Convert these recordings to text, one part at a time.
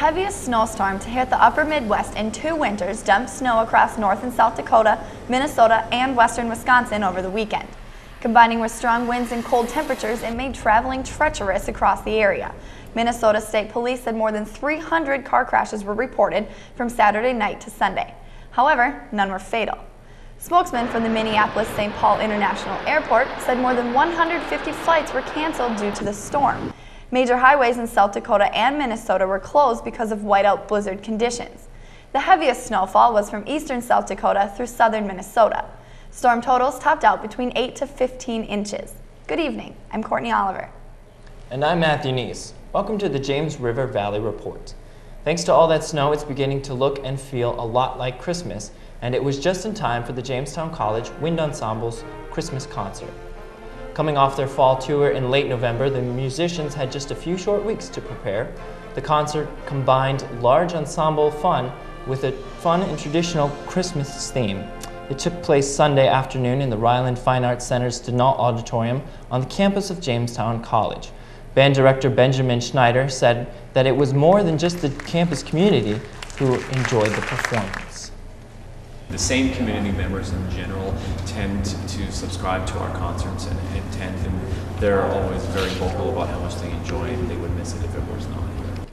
heaviest snowstorm to hit the upper Midwest in 2 winters dumped snow across North and South Dakota, Minnesota, and western Wisconsin over the weekend. Combining with strong winds and cold temperatures, it made traveling treacherous across the area. Minnesota State Police said more than 300 car crashes were reported from Saturday night to Sunday. However, none were fatal. Spokesman for the Minneapolis-St. Paul International Airport said more than 150 flights were canceled due to the storm. Major highways in South Dakota and Minnesota were closed because of whiteout blizzard conditions. The heaviest snowfall was from eastern South Dakota through southern Minnesota. Storm totals topped out between 8 to 15 inches. Good evening, I'm Courtney Oliver. And I'm Matthew Nies. Welcome to the James River Valley Report. Thanks to all that snow, it's beginning to look and feel a lot like Christmas, and it was just in time for the Jamestown College Wind Ensemble's Christmas concert. Coming off their fall tour in late November, the musicians had just a few short weeks to prepare. The concert combined large ensemble fun with a fun and traditional Christmas theme. It took place Sunday afternoon in the Ryland Fine Arts Center's Denault Auditorium on the campus of Jamestown College. Band director Benjamin Schneider said that it was more than just the campus community who enjoyed the performance. The same community members in general tend to subscribe to our concerts and attend, and they're always very vocal about how much they enjoy it and they would miss it if it was not here.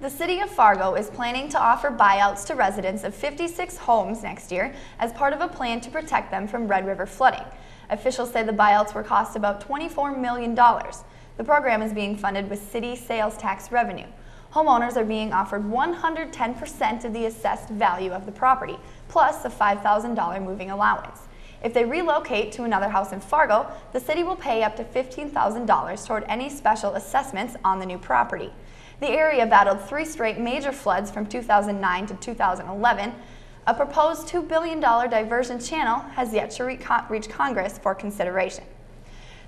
The City of Fargo is planning to offer buyouts to residents of 56 homes next year as part of a plan to protect them from Red River flooding. Officials say the buyouts will cost about $24 million. The program is being funded with city sales tax revenue. Homeowners are being offered 110% of the assessed value of the property, plus a $5,000 moving allowance. If they relocate to another house in Fargo, the city will pay up to $15,000 toward any special assessments on the new property. The area battled 3 straight major floods from 2009 to 2011. A proposed $2 billion diversion channel has yet to reach Congress for consideration.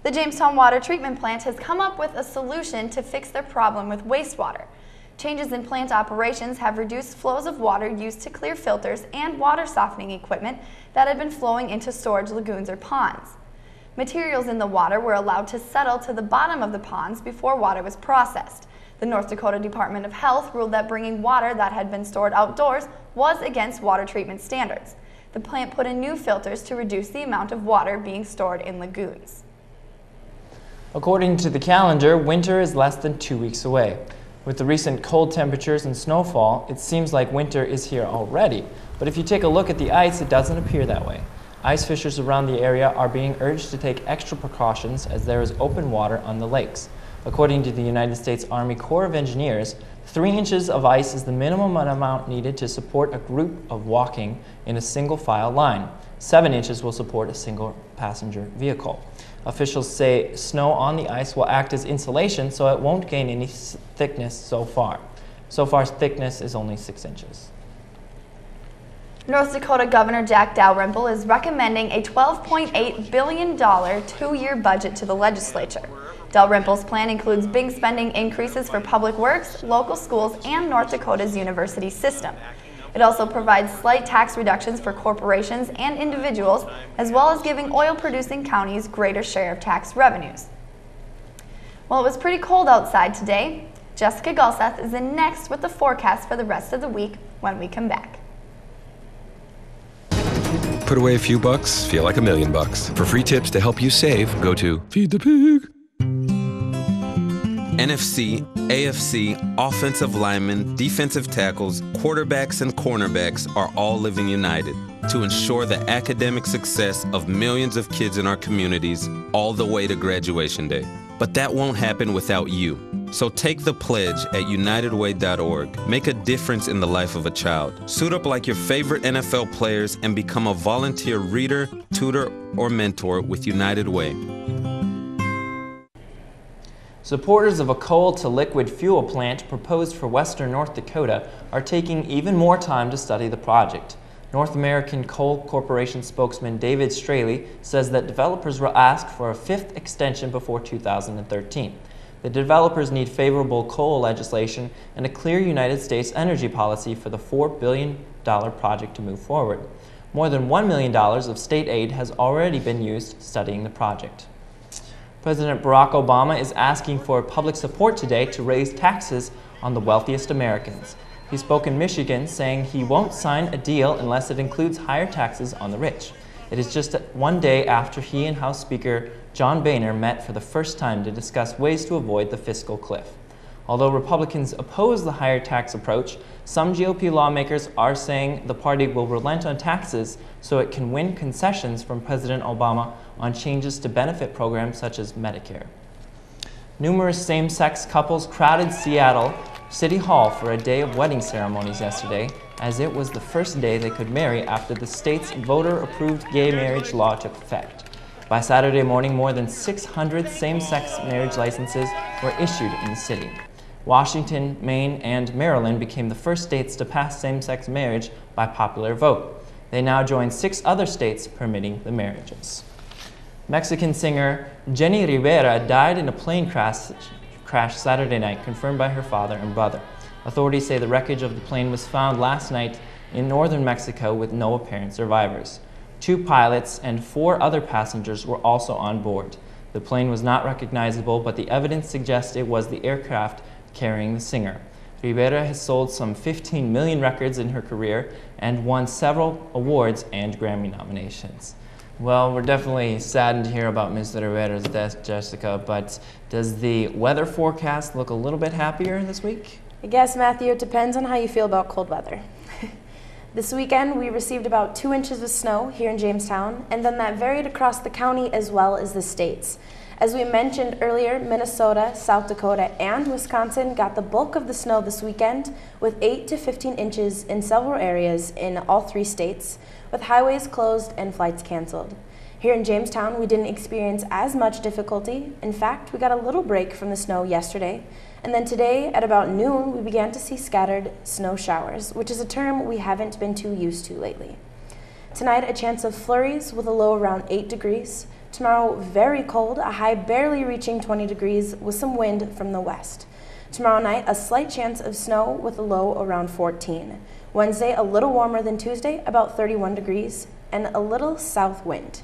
The Jamestown Water Treatment Plant has come up with a solution to fix their problem with wastewater. Changes in plant operations have reduced flows of water used to clear filters and water softening equipment that had been flowing into storage lagoons or ponds. Materials in the water were allowed to settle to the bottom of the ponds before water was processed. The North Dakota Department of Health ruled that bringing water that had been stored outdoors was against water treatment standards. The plant put in new filters to reduce the amount of water being stored in lagoons. According to the calendar, winter is less than 2 weeks away. With the recent cold temperatures and snowfall, it seems like winter is here already. But if you take a look at the ice, it doesn't appear that way. Ice fishers around the area are being urged to take extra precautions as there is open water on the lakes. According to the United States Army Corps of Engineers, 3 inches of ice is the minimum amount needed to support a group of walking in a single file line. 7 inches will support a single passenger vehicle. Officials say snow on the ice will act as insulation, so it won't gain any thickness so far. So far, thickness is only 6 inches. North Dakota Governor Jack Dalrymple is recommending a $12.8 billion 2-year budget to the legislature. Dalrymple's plan includes big spending increases for public works, local schools, and North Dakota's university system. It also provides slight tax reductions for corporations and individuals, as well as giving oil-producing counties greater share of tax revenues. Well, it was pretty cold outside today. Jessica Gulseth is in next with the forecast for the rest of the week when we come back. Put away a few bucks, feel like $1 million. For free tips to help you save, go to Feed the Pig. NFC, AFC, offensive linemen, defensive tackles, quarterbacks, and cornerbacks are all living united to ensure the academic success of millions of kids in our communities all the way to graduation day. But that won't happen without you. So take the pledge at unitedway.org. Make a difference in the life of a child. Suit up like your favorite NFL players and become a volunteer reader, tutor, or mentor with United Way. Supporters of a coal-to-liquid fuel plant proposed for western North Dakota are taking even more time to study the project. North American Coal Corporation spokesman David Straley says that developers will ask for a 5th extension before 2013. The developers need favorable coal legislation and a clear United States energy policy for the $4 billion project to move forward. More than $1 million of state aid has already been used studying the project. President Barack Obama is asking for public support today to raise taxes on the wealthiest Americans. He spoke in Michigan, saying he won't sign a deal unless it includes higher taxes on the rich. It is just one day after he and House Speaker John Boehner met for the first time to discuss ways to avoid the fiscal cliff. Although Republicans oppose the higher tax approach, some GOP lawmakers are saying the party will relent on taxes so it can win concessions from President Obama on changes to benefit programs such as Medicare. Numerous same-sex couples crowded Seattle City Hall for a day of wedding ceremonies yesterday, as it was the first day they could marry after the state's voter-approved gay marriage law took effect. By Saturday morning, more than 600 same-sex marriage licenses were issued in the city. Washington, Maine, and Maryland became the first states to pass same-sex marriage by popular vote. They now join 6 other states permitting the marriages. Mexican singer Jenny Rivera died in a plane crash Saturday night, confirmed by her father and brother. Authorities say the wreckage of the plane was found last night in northern Mexico with no apparent survivors. 2 pilots and 4 other passengers were also on board. The plane was not recognizable, but the evidence suggests it was the aircraft carrying the singer. Rivera has sold some 15 million records in her career and won several awards and Grammy nominations. Well, we're definitely saddened to hear about Ms. Rivera's death, Jessica, but does the weather forecast look a little bit happier this week? I guess, Matthew, it depends on how you feel about cold weather. This weekend, we received about 2 inches of snow here in Jamestown, and then that varied across the county as well as the states. As we mentioned earlier, Minnesota, South Dakota, and Wisconsin got the bulk of the snow this weekend, with 8 to 15 inches in several areas in all 3 states, with highways closed and flights canceled. Here in Jamestown, we didn't experience as much difficulty. In fact, we got a little break from the snow yesterday, and then today at about noon, we began to see scattered snow showers, which is a term we haven't been too used to lately. Tonight, a chance of flurries with a low around 8 degrees. Tomorrow, very cold, a high barely reaching 20 degrees with some wind from the west. Tomorrow night, a slight chance of snow with a low around 14. Wednesday, a little warmer than Tuesday, about 31 degrees, and a little south wind.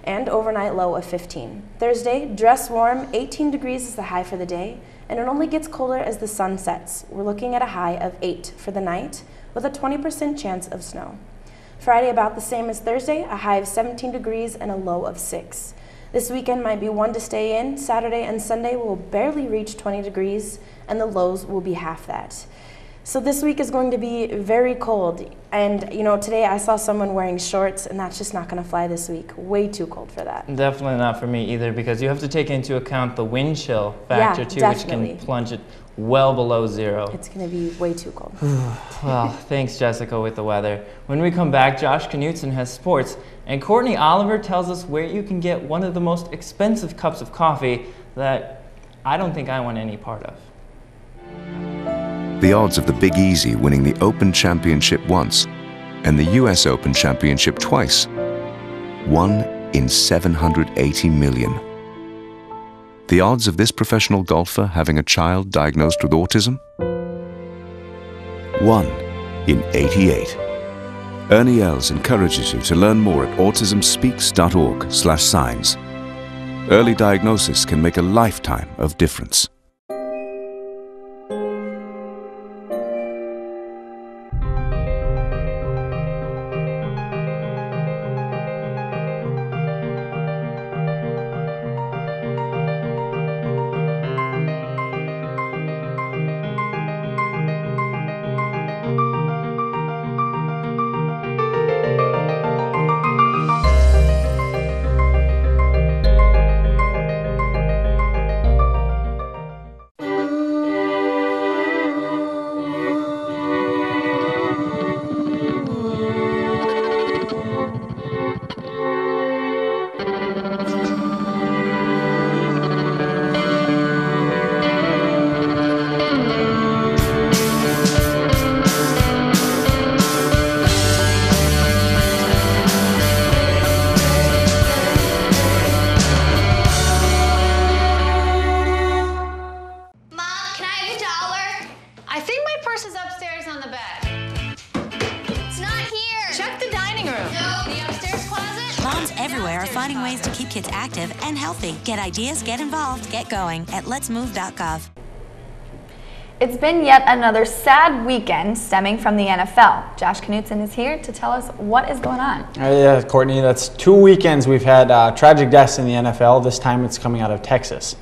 And overnight low of 15. Thursday, dress warm, 18 degrees is the high for the day, and it only gets colder as the sun sets. We're looking at a high of 8 for the night, with a 20% chance of snow. Friday, about the same as Thursday, a high of 17 degrees and a low of 6. This weekend might be one to stay in. Saturday and Sunday will barely reach 20 degrees, and the lows will be half that. So this week is going to be very cold, and you know, today I saw someone wearing shorts, and that's just not going to fly this week. Way too cold for that. Definitely not for me either, because you have to take into account the wind chill factor too, definitely. which can plunge it well below 0. It's going to be way too cold. Well, thanks, Jessica, with the weather. When we come back, Josh Knutson has sports, and Courtney Oliver tells us where you can get one of the most expensive cups of coffee that I don't think I want any part of. The odds of the Big Easy winning the Open Championship once and the US Open Championship twice. 1 in 780 million. The odds of this professional golfer having a child diagnosed with autism? 1 in 88. Ernie Els encourages you to learn more at autismspeaks.org/signs. Early diagnosis can make a lifetime of difference. Everywhere are finding ways to keep kids active and healthy. Get ideas, get involved, get going at letsmove.gov. It's been yet another sad weekend stemming from the NFL. Josh Knutson is here to tell us what is going on. Yeah, Courtney, that's 2 weekends we've had tragic deaths in the NFL. This time it's coming out of Texas.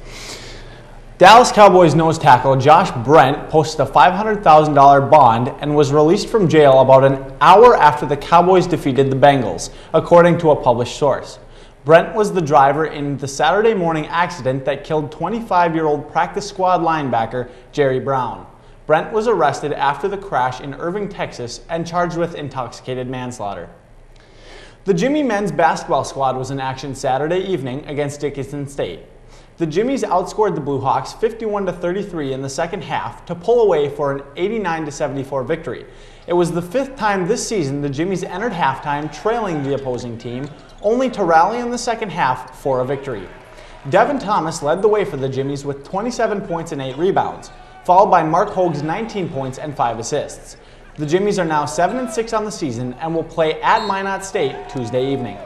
Dallas Cowboys nose tackle Josh Brent posted a $500,000 bond and was released from jail about an hour after the Cowboys defeated the Bengals, according to a published source. Brent was the driver in the Saturday morning accident that killed 25-year-old practice squad linebacker Jerry Brown. Brent was arrested after the crash in Irving, Texas, and charged with intoxicated manslaughter. The Jimmy men's basketball squad was in action Saturday evening against Dickinson State. The Jimmies outscored the Blue Hawks 51-33 in the second half to pull away for an 89-74 victory. It was the 5th time this season the Jimmies entered halftime trailing the opposing team, only to rally in the second half for a victory. Devin Thomas led the way for the Jimmies with 27 points and 8 rebounds, followed by Mark Hogue's 19 points and 5 assists. The Jimmies are now 7-6 on the season and will play at Minot State Tuesday evening.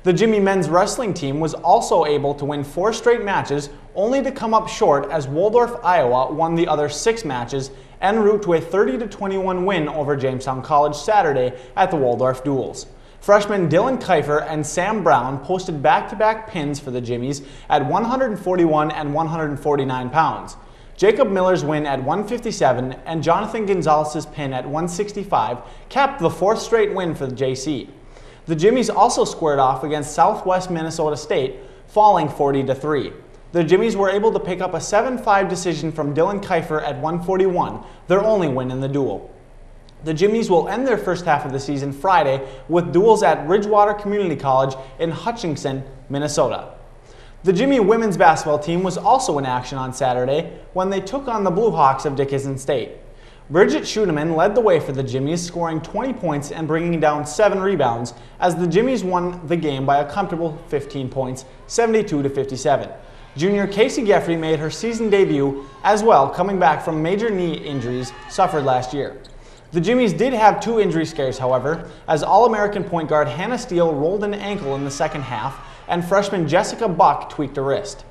The Jimmy men's wrestling team was also able to win 4 straight matches, only to come up short as Waldorf, Iowa won the other 6 matches en route to a 30-21 win over Jamestown College Saturday at the Waldorf Duels. Freshmen Dylan Kiefer and Sam Brown posted back-to-back pins for the Jimmies at 141 and 149 pounds. Jacob Miller's win at 157 and Jonathan Gonzalez's pin at 165 capped the 4th straight win for the JC. The Jimmies also squared off against Southwest Minnesota State, falling 40-3. The Jimmies were able to pick up a 7-5 decision from Dylan Kiefer at 141, their only win in the duel. The Jimmies will end their first half of the season Friday with duels at Ridgewater Community College in Hutchinson, Minnesota. The Jimmy women's basketball team was also in action on Saturday when they took on the Blue Hawks of Dickinson State. Bridget Schuneman led the way for the Jimmies, scoring 20 points and bringing down 7 rebounds as the Jimmies won the game by a comfortable 15 points, 72-57. Junior Casey Geffrey made her season debut as well, coming back from major knee injuries suffered last year. The Jimmies did have 2 injury scares, however, as All-American point guard Hannah Steele rolled an ankle in the second half and freshman Jessica Buck tweaked a wrist.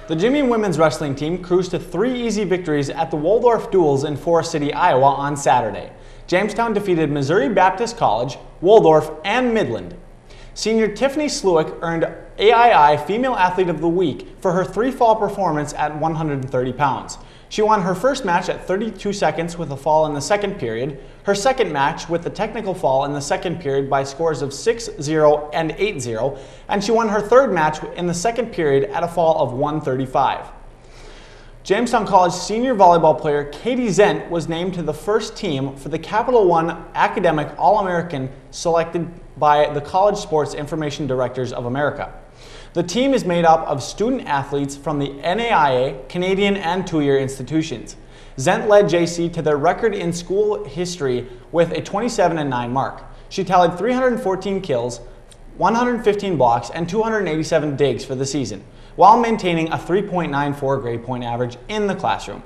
The Jimmy women's wrestling team cruised to 3 easy victories at the Waldorf Duels in Forest City, Iowa on Saturday. Jamestown defeated Missouri Baptist College, Waldorf, and Midland. Senior Tiffany Sluick earned AII Female Athlete of the Week for her 3-fall performance at 130 pounds. She won her first match at 32 seconds with a fall in the second period, her second match with the technical fall in the second period by scores of 6-0 and 8-0, and she won her third match in the second period at a fall of 135. Jamestown College senior volleyball player Katie Zent was named to the first team for the Capital One Academic All-American selected by the College Sports Information Directors of America. The team is made up of student athletes from the NAIA, Canadian, and 2-year institutions. Zent led JC to their record in school history with a 27-9 mark. She tallied 314 kills, 115 blocks, and 287 digs for the season, while maintaining a 3.94 grade point average in the classroom.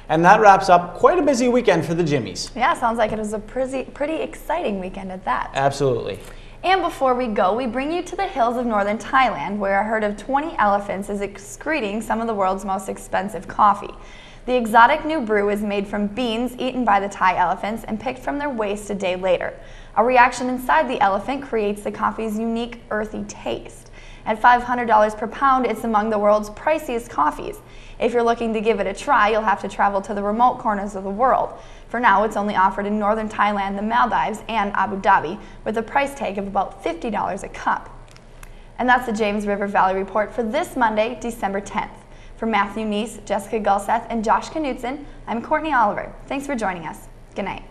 And that wraps up quite a busy weekend for the Jimmies. Yeah, sounds like it was a pretty exciting weekend at that. Absolutely. And before we go, we bring you to the hills of northern Thailand, where a herd of 20 elephants is excreting some of the world's most expensive coffee. The exotic new brew is made from beans eaten by the Thai elephants and picked from their waste a day later. A reaction inside the elephant creates the coffee's unique earthy taste. At $500 per pound, it's among the world's priciest coffees. If you're looking to give it a try, you'll have to travel to the remote corners of the world. For now, it's only offered in northern Thailand, the Maldives, and Abu Dhabi, with a price tag of about $50 a cup. And that's the James River Valley Report for this Monday, December 10th. For Matthew Nies, Jessica Gulseth, and Josh Knutson, I'm Courtney Oliver. Thanks for joining us. Good night.